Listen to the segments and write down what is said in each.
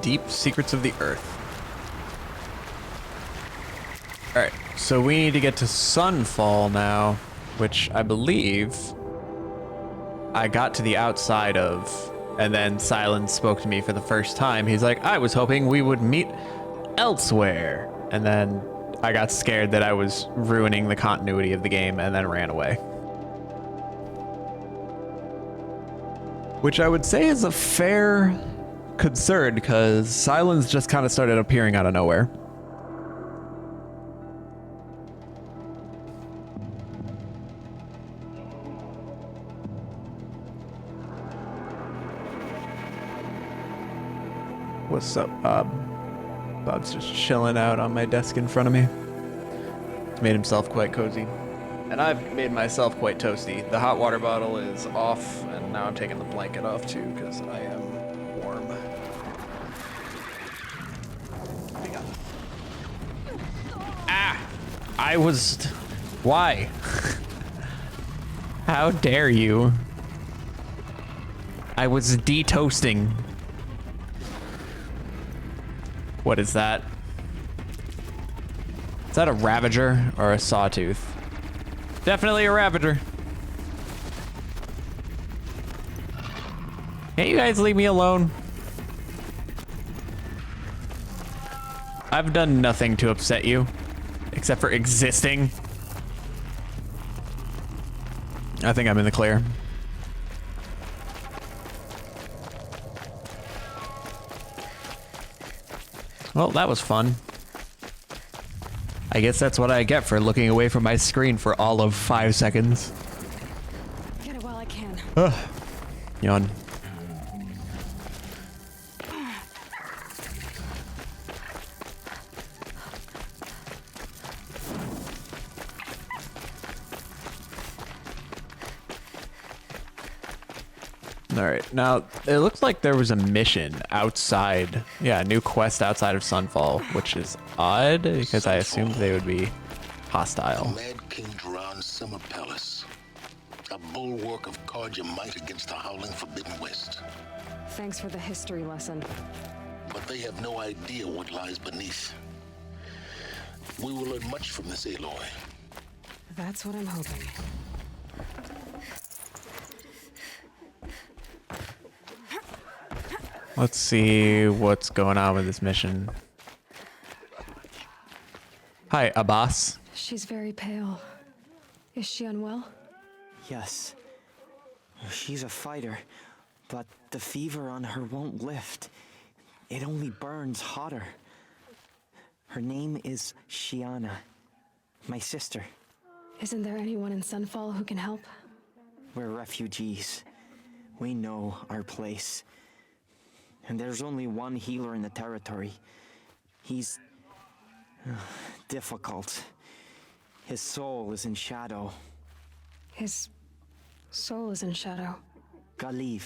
Deep secrets of the earth. Alright, so we need to get to Sunfall now, which I believe I got to the outside of, and then Silence spoke to me for the first time. He's like, I was hoping we would meet elsewhere. And then I got scared that I was ruining the continuity of the game and then ran away. Which I would say is a fair concern, because Silence just kind of started appearing out of nowhere. What's up, Bob? Bob's just chilling out on my desk in front of me. He's made himself quite cozy. And I've made myself quite toasty. The hot water bottle is off, and now I'm taking the blanket off too, because I am warm. Ah! I was... Why? How dare you? I was de-toasting. What is that? Is that a Ravager or a Sawtooth? Definitely a Ravager. Can't you guys leave me alone? I've done nothing to upset you, except for existing. I think I'm in the clear. Well, that was fun. I guess that's what I get for looking away from my screen for all of 5 seconds. Get it while I can. Ugh. Yawn. Alright, now it looks like there was a mission outside. Yeah, a new quest outside of Sunfall, which is odd because I assumed they would be hostile. Mad King Duran's summer palace. A bulwark of Carja might against the howling Forbidden West. Thanks for the history lesson. But they have no idea what lies beneath. We will learn much from this Aloy. That's what I'm hoping. Let's see what's going on with this mission. Hi, Abbas. She's very pale. Is she unwell? Yes. She's a fighter, but the fever on her won't lift. It only burns hotter. Her name is Shiana, my sister. Isn't there anyone in Sunfall who can help? We're refugees. We know our place. And there's only one healer in the territory. He's... difficult. His soul is in shadow. His soul is in shadow. Galiv.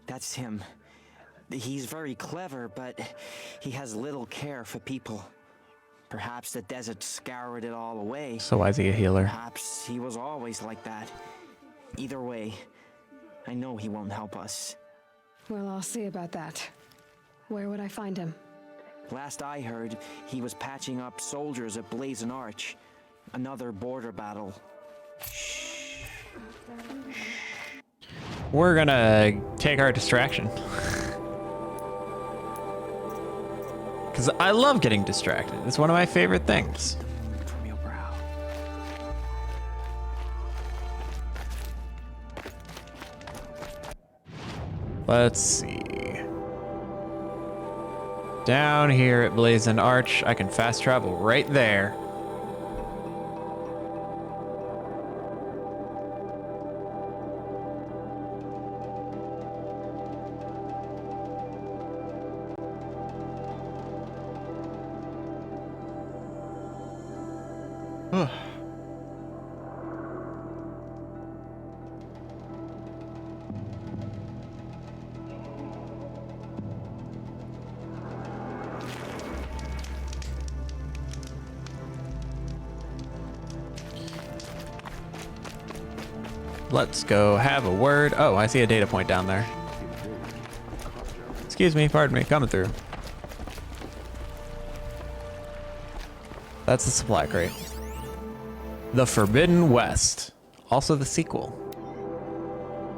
That's him. He's very clever, but he has little care for people. Perhaps the desert scoured it all away. So why is he a healer? Perhaps he was always like that. Either way, I know he won't help us. Well, I'll see about that. Where would I find him? Last I heard, he was patching up soldiers at Blazing Arch. Another border battle. We're gonna take our distraction. Because I love getting distracted. It's one of my favorite things. From your brow. Let's see. Down here at Blazing Arch, I can fast travel right there. Let's go have a word. Oh, I see a data point down there. Let's Excuse me, pardon me, coming through. That's the supply crate. The Forbidden West, also the sequel.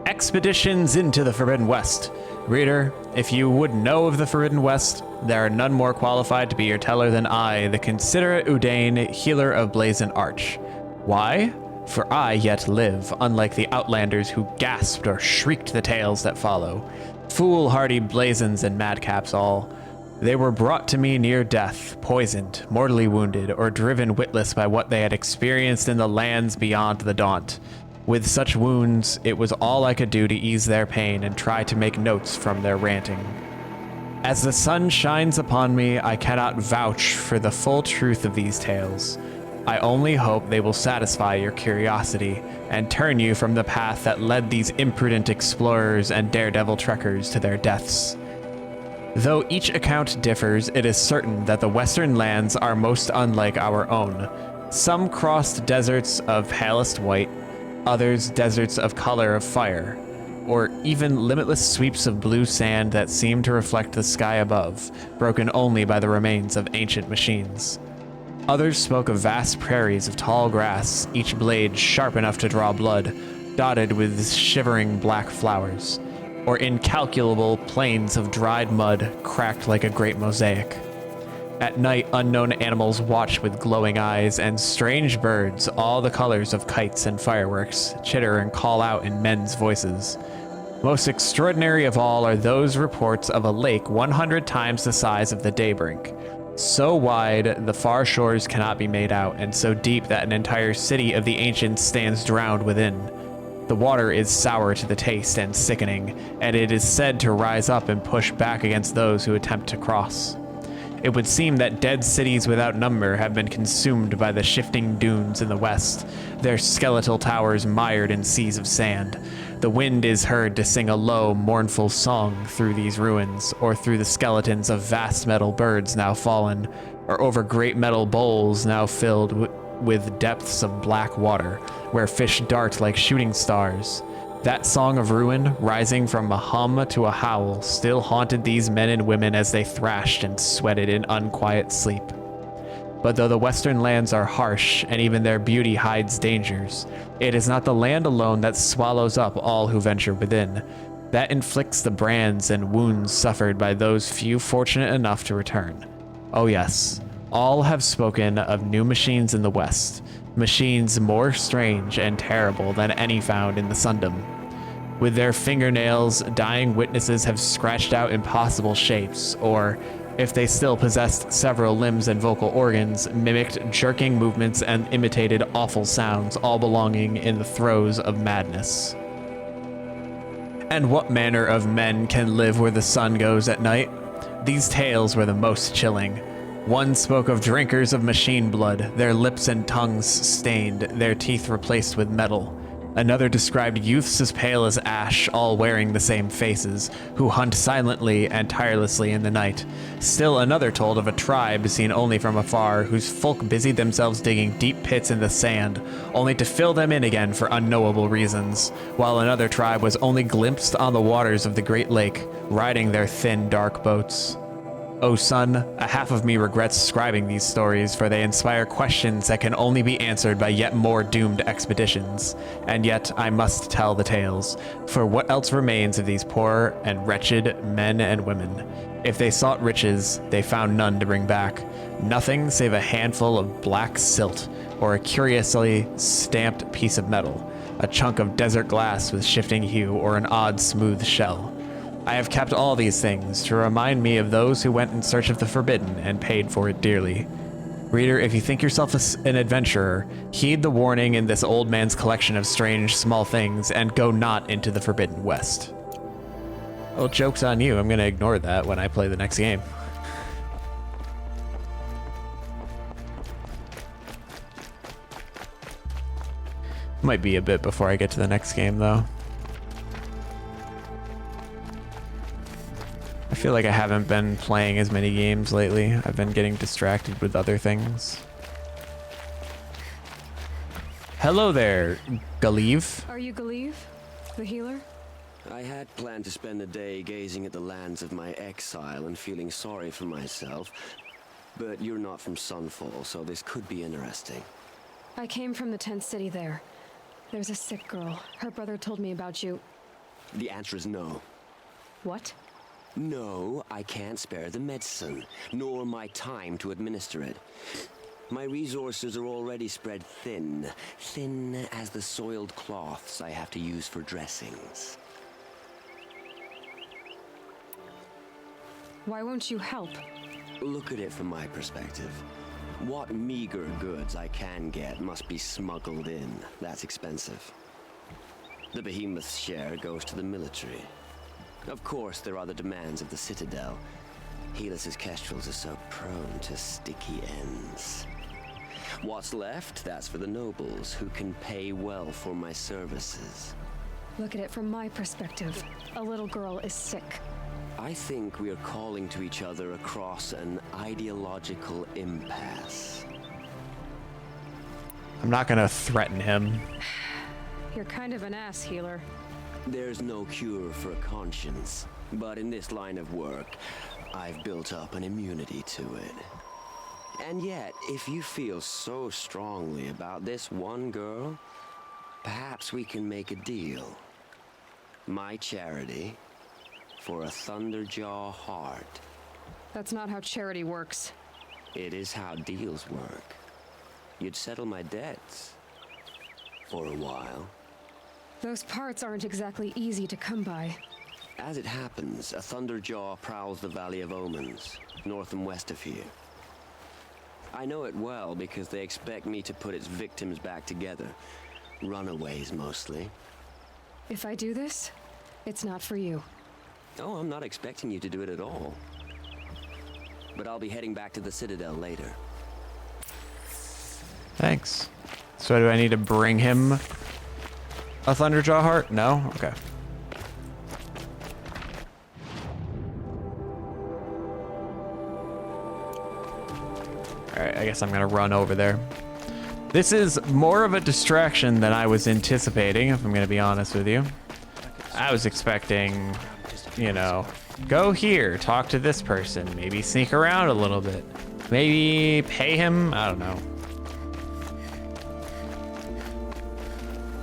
Expeditions into the Forbidden West. Reader, if you would know of the Forbidden West, there are none more qualified to be your teller than I, the considerate Udane, healer of Blazon Arch. Why? For I yet live, unlike the outlanders who gasped or shrieked the tales that follow. Foolhardy blazons and madcaps all. They were brought to me near death, poisoned, mortally wounded, or driven witless by what they had experienced in the lands beyond the Daunt. With such wounds, it was all I could do to ease their pain and try to make notes from their ranting. As the sun shines upon me, I cannot vouch for the full truth of these tales. I only hope they will satisfy your curiosity and turn you from the path that led these imprudent explorers and daredevil trekkers to their deaths. Though each account differs, it is certain that the western lands are most unlike our own. Some crossed deserts of palest white, others deserts of color of fire, or even limitless sweeps of blue sand that seem to reflect the sky above, broken only by the remains of ancient machines. Others spoke of vast prairies of tall grass, each blade sharp enough to draw blood, dotted with shivering black flowers, or incalculable plains of dried mud cracked like a great mosaic. At night, unknown animals watch with glowing eyes, and strange birds, all the colors of kites and fireworks, chitter and call out in men's voices. Most extraordinary of all are those reports of a lake 100 times the size of the Daybrink. So wide, the far shores cannot be made out, and so deep that an entire city of the ancients stands drowned within. The water is sour to the taste and sickening, and it is said to rise up and push back against those who attempt to cross. It would seem that dead cities without number have been consumed by the shifting dunes in the west, their skeletal towers mired in seas of sand. The wind is heard to sing a low, mournful song through these ruins, or through the skeletons of vast metal birds now fallen, or over great metal bowls now filled with depths of black water, where fish dart like shooting stars. That song of ruin, rising from a hum to a howl, still haunted these men and women as they thrashed and sweated in unquiet sleep. But though the western lands are harsh, and even their beauty hides dangers, it is not the land alone that swallows up all who venture within. That inflicts the brands and wounds suffered by those few fortunate enough to return. Oh yes, all have spoken of new machines in the west, machines more strange and terrible than any found in the Sundom. With their fingernails, dying witnesses have scratched out impossible shapes, or, if they still possessed several limbs and vocal organs, mimicked jerking movements and imitated awful sounds, all belonging in the throes of madness. And what manner of men can live where the sun goes at night? These tales were the most chilling. One spoke of drinkers of machine blood, their lips and tongues stained, their teeth replaced with metal. Another described youths as pale as ash, all wearing the same faces, who hunt silently and tirelessly in the night. Still another told of a tribe seen only from afar, whose folk busied themselves digging deep pits in the sand, only to fill them in again for unknowable reasons, while another tribe was only glimpsed on the waters of the Great Lake, riding their thin, dark boats. Oh son, a half of me regrets scribing these stories, for they inspire questions that can only be answered by yet more doomed expeditions. And yet I must tell the tales, for what else remains of these poor and wretched men and women? If they sought riches, they found none to bring back. Nothing save a handful of black silt, or a curiously stamped piece of metal, a chunk of desert glass with shifting hue, or an odd smooth shell. I have kept all these things to remind me of those who went in search of the forbidden and paid for it dearly. Reader, if you think yourself an adventurer, heed the warning in this old man's collection of strange small things and go not into the Forbidden West. Well, joke's on you. I'm going to ignore that when I play the next game. Might be a bit before I get to the next game, though. I feel like I haven't been playing as many games lately. I've been getting distracted with other things. Hello there, Galeev. Are you Galeev, the healer? I had planned to spend the day gazing at the lands of my exile and feeling sorry for myself, but you're not from Sunfall, so this could be interesting. I came from the tent city there. There's a sick girl. Her brother told me about you. The answer is no. What? No, I can't spare the medicine, nor my time to administer it. My resources are already spread thin, thin as the soiled cloths I have to use for dressings. Why won't you help? Look at it from my perspective. What meager goods I can get must be smuggled in. That's expensive. The behemoth's share goes to the military. Of course, there are the demands of the Citadel. Helis's kestrels are so prone to sticky ends. What's left, that's for the nobles, who can pay well for my services. Look at it from my perspective. A little girl is sick. I think we are calling to each other across an ideological impasse. I'm not gonna threaten him. You're kind of an ass healer. There's no cure for a conscience, but in this line of work, I've built up an immunity to it. And yet, if you feel so strongly about this one girl, perhaps we can make a deal. My charity for a Thunderjaw heart. That's not how charity works. It is how deals work. You'd settle my debts for a while. Those parts aren't exactly easy to come by. As it happens, a Thunderjaw prowls the Valley of Omens, north and west of here. I know it well because they expect me to put its victims back together. Runaways, mostly. If I do this, it's not for you. Oh, I'm not expecting you to do it at all. But I'll be heading back to the Citadel later. Thanks. So do I need to bring him a Thunderjaw heart? No? Okay. Alright, I guess I'm gonna run over there. This is more of a distraction than I was anticipating, if I'm gonna be honest with you. I was expecting, you know, go here, talk to this person, maybe sneak around a little bit. Maybe pay him, I don't know.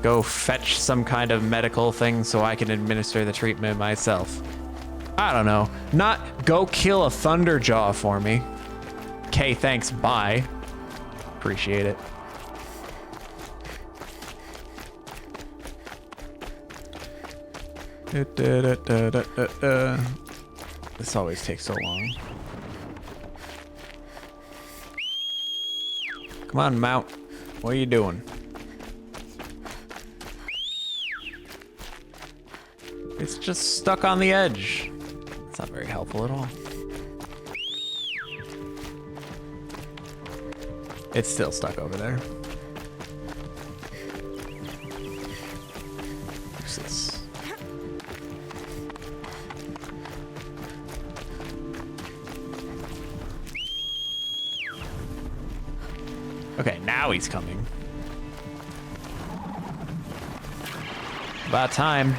Go fetch some kind of medical thing so I can administer the treatment myself. I don't know. Not go kill a Thunderjaw for me. Okay, thanks, bye. Appreciate it. This always takes so long. Come on, Mount. What are you doing? It's just stuck on the edge. It's not very helpful at all. It's still stuck over there. Useless. Okay, now he's coming. About time.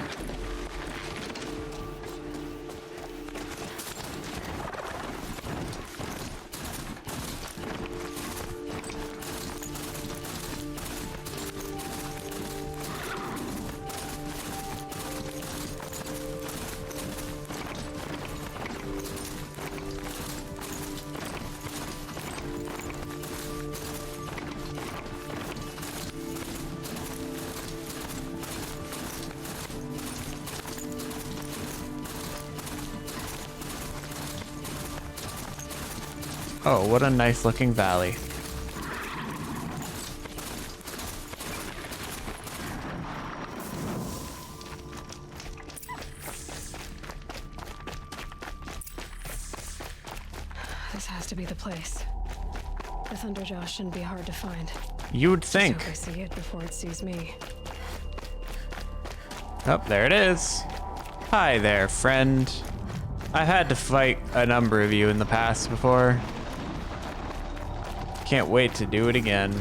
Oh, what a nice looking valley. This has to be the place. The Thunderjaw shouldn't be hard to find. You would think. Just hope I see it before it sees me. Oh, there it is. Hi there, friend. I've had to fight a number of you in the past before. Can't wait to do it again.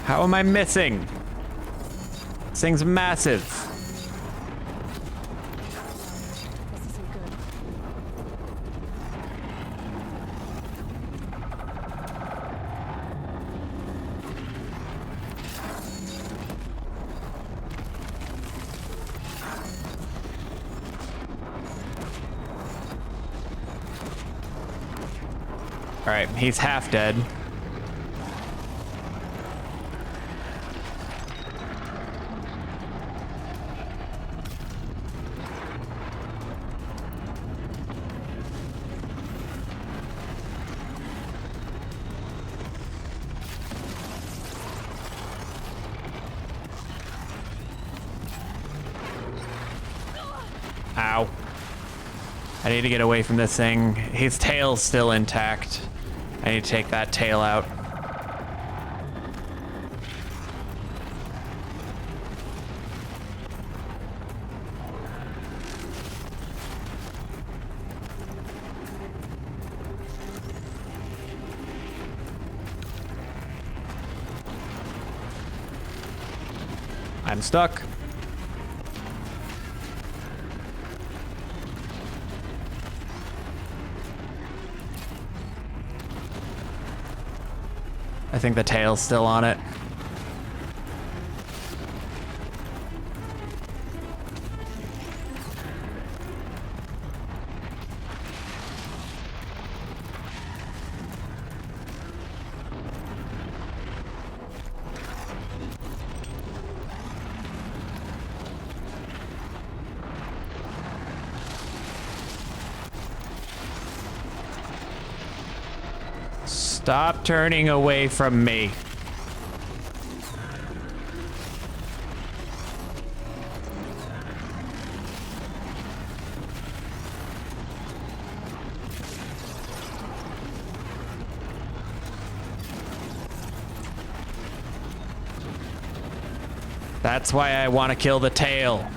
How am I missing? This thing's massive. This isn't good. All right, he's half dead. Ow. I need to get away from this thing. His tail's still intact. I need to take that tail out. I'm stuck. I think the tail's still on it. Stop turning away from me. That's why I want to kill the tail.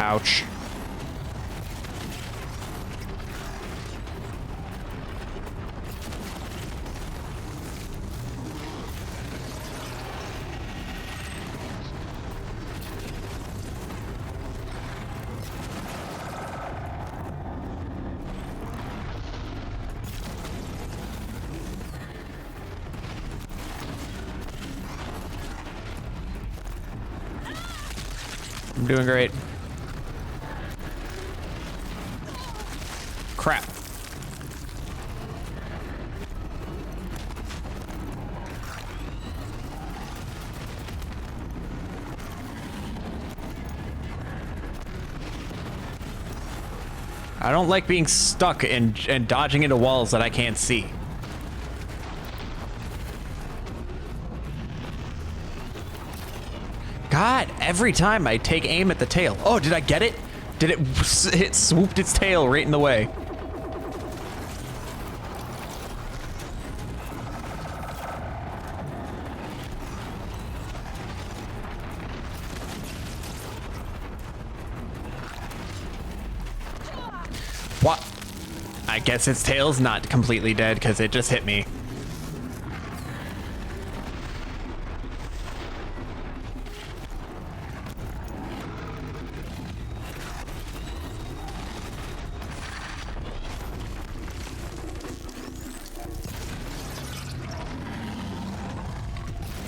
Ouch. I'm doing great. Crap. I don't like being stuck and dodging into walls that I can't see. God, every time I take aim at the tail. Oh, did I get it? Did it swooped its tail right in the way? What? I guess its tail's not completely dead because it just hit me.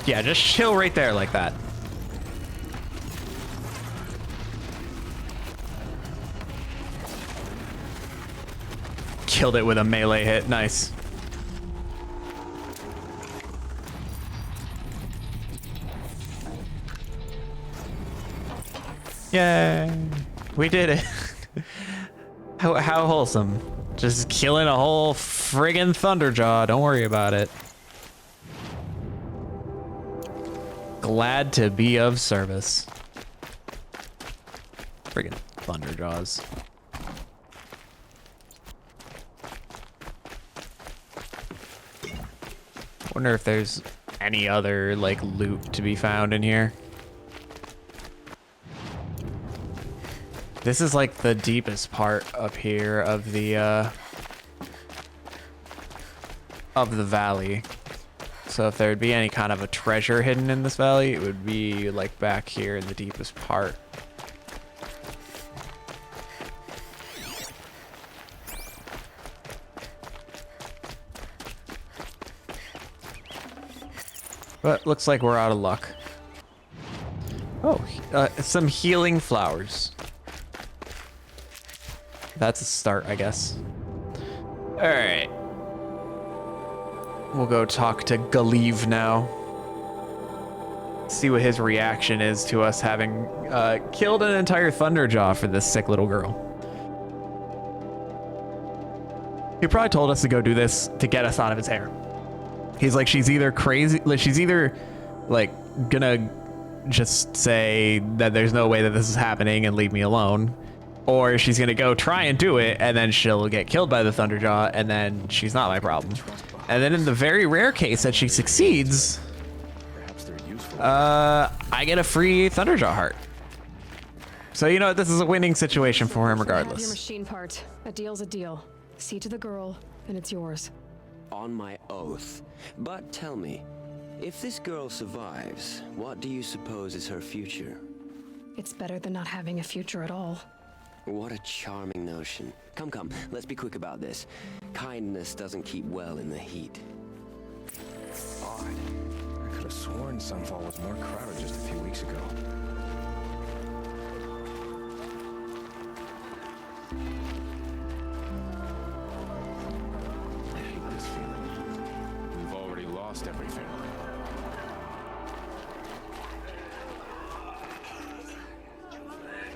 Yeah, just chill right there like that. Killed it with a melee hit. Nice. Yay. We did it. How wholesome. Just killing a whole friggin' Thunderjaw. Don't worry about it. Glad to be of service. Friggin' Thunderjaws. Wonder if there's any other like loot to be found in here. This is like the deepest part up here of the valley. So if there would be any kind of a treasure hidden in this valley, it would be like back here in the deepest part. But looks like we're out of luck. Oh, some healing flowers. That's a start, I guess. All right. We'll go talk to Galiv now. See what his reaction is to us having killed an entire Thunderjaw for this sick little girl. He probably told us to go do this to get us out of his hair. He's like, she's either crazy, like she's either like gonna just say that there's no way that this is happening and leave me alone, or she's gonna go try and do it and then she'll get killed by the Thunderjaw and then she's not my problem. And then in the very rare case that she succeeds, I get a free Thunderjaw heart. So you know what, this is a winning situation for him Have regardless. your machine part. A deal's a deal. See to the girl, and it's yours. On my oath. But tell me, if this girl survives, what do you suppose is her future? It's better than not having a future at all. What a charming notion. Come, let's be quick about this. Kindness doesn't keep well in the heat. Odd. I could have sworn Sunfall was more crowded just a few weeks ago. I hate this feeling. We've already lost everything.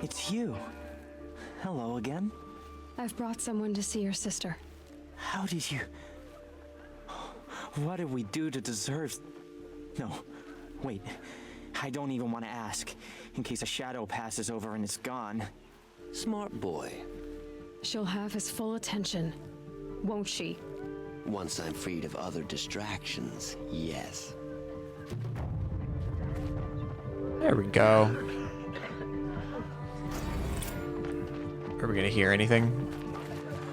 It's you. Hello again. I've brought someone to see your sister. How did you... What did we do to deserve... No, wait. I don't even want to ask, in case a shadow passes over and is gone. Smart boy. She'll have his full attention, won't she? Once I'm freed of other distractions, yes. There we go. Are we gonna hear anything?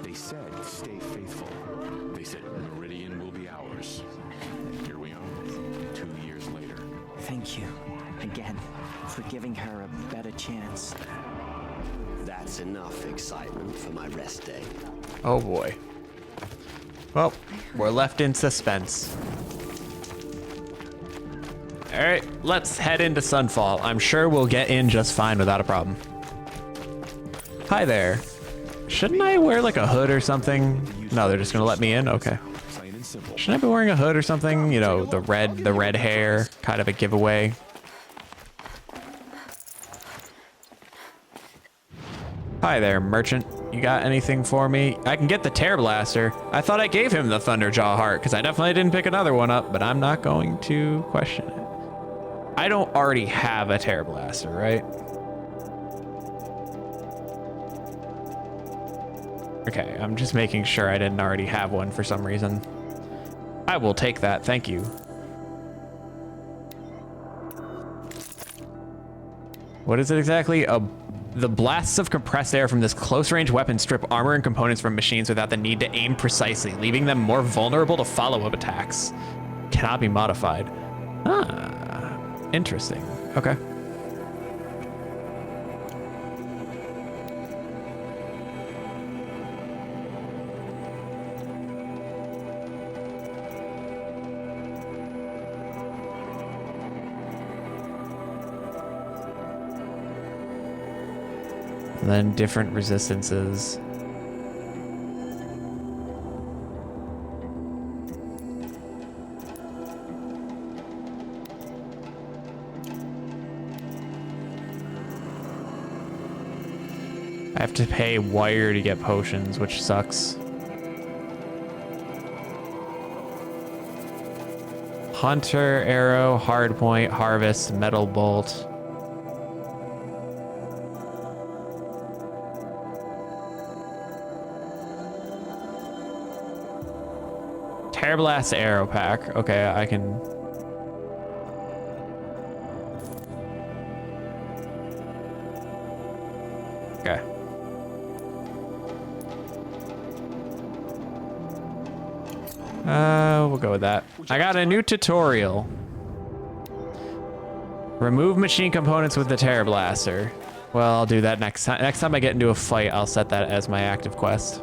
They said, stay faithful. They said, Meridian will be ours. Here we are, 2 years later. Thank you, again, for giving her a better chance. That's enough excitement for my rest day. Oh boy. Well, we're left in suspense. All right, let's head into Sunfall. I'm sure we'll get in just fine without a problem. Hi there. Shouldn't I wear like a hood or something? No, they're just gonna let me in? Okay. Shouldn't I be wearing a hood or something? You know, the red hair, kind of a giveaway. Hi there, merchant. You got anything for me? I can get the Tear Blaster. I thought I gave him the Thunderjaw heart because I definitely didn't pick another one up, but I'm not going to question it. I don't already have a Tear Blaster, right? Okay, I'm just making sure I didn't already have one for some reason. I will take that, thank you. What is it exactly? The blasts of compressed air from this close-range weapon strip armor and components from machines without the need to aim precisely, leaving them more vulnerable to follow-up attacks. Cannot be modified. Ah, interesting. Okay. And then different resistances. I have to pay wire to get potions, which sucks. Hunter, arrow, hardpoint, harvest, metal bolt. Tear Blast arrow pack. Okay, I can Okay. We'll go with that. I got a new tutorial. Remove machine components with the Terror Blaster. Well, I'll do that next time. Next time I get into a fight, I'll set that as my active quest.